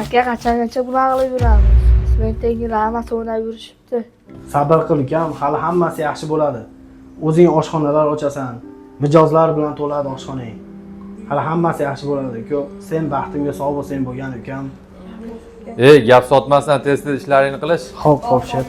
Aka qachongacha bunaqa qilib yuramiz? Mentengilar hammasi o'ynab yurishibdi. Sabr qil ukam, hali hammasi yaxshi bo'ladi. O'zing oshxonalar ochasan, mijozlar bilan to'ladi oshxonang. Hali hammasi yaxshi bo'ladi uka. Sen baxtimga sog' bo'lsang bo'lgan ukam. Gap sotmasdan tez-tez ishlaringni qilish. Xo'p, shef.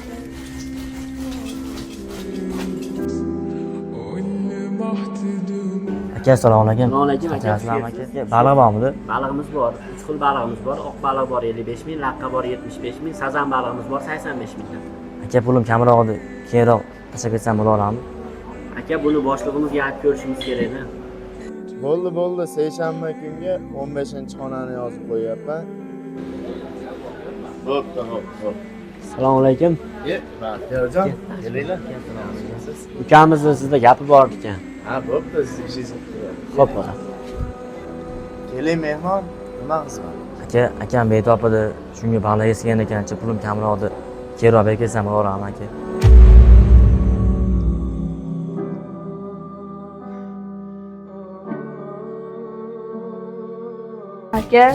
Aka, assalomu alaykum. Assalomu alaykum aka. Assalomu aka. Baliq bormidi? Balig'imiz bor. 3 xil balig'imiz bor. Oq baliq bor 55 ming, laqqa bor 75 ming, sazan balig'imiz bor 85 mingdan. Aka, pulim kamroq edi. Keyinroq tashlab ketsam bo'laverami? Aka, buni boshlig'imizga aytib ko'rishimiz kerakda. Bo'ldi, seshanba kunga 15-xonani yozib qo'yapman. Bo'pti. Assalomu alaykum. Baxtiyorjon, kelinglar. Ukamizni sizda gapi bor ekan. Ha, bo'pti, siz ishingiz. Xo'p, bola. Keling mehmon, nima xizmat? Akam betob edi. Shunga baliq yegan ekancha, pulim kamroq edi. Keyinroq berib ketsam bo'laverami aka? Aka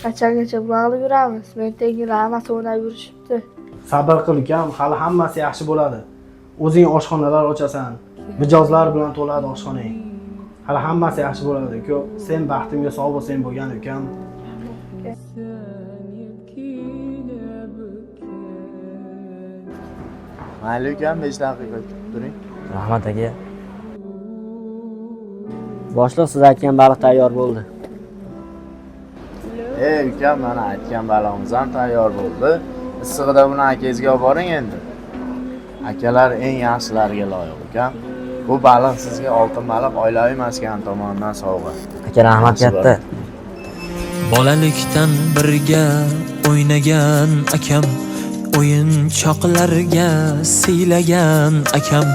qachongacha bunaqa qilib yuramiz? Mentengilar hammasi o'ynab yurishibdi. Sabr qil ukam, hali hammasi yaxshi bo'ladi. O'zing oshxonalar ochasan, mijozlar bilan to'ladi oshxonang. Hali hammasi yaxshi bo'ladi uka. Sen baxtimga sog' bo'lsang bo'lgan ukam. Mayli ukam, 5 daqiqa kutib turing. Rahmat aka. Boshliq, siz aytgan baliq tayyor bo'ldi. Ukam, mana aytgan balig'imiz ham tayyor bo'ldi. Issig'ida buni akangizga olib boring endi. Akalar eng yaxshilariga loyiq ukam. Bu baliq sizga oltin baliq oilaviy maskan tomonidan sovg'a. Aka, rahmat katta. Bolalikdan birga o'ynagan akam, o'yinchoqlarga siylagan akam,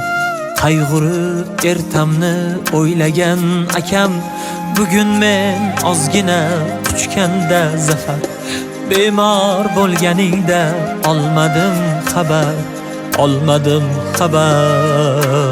qayg'urib ertamni o'ylagan akam, bugun men ozgina quchganda zafar, bemor bo'lganingda olmadim xabar.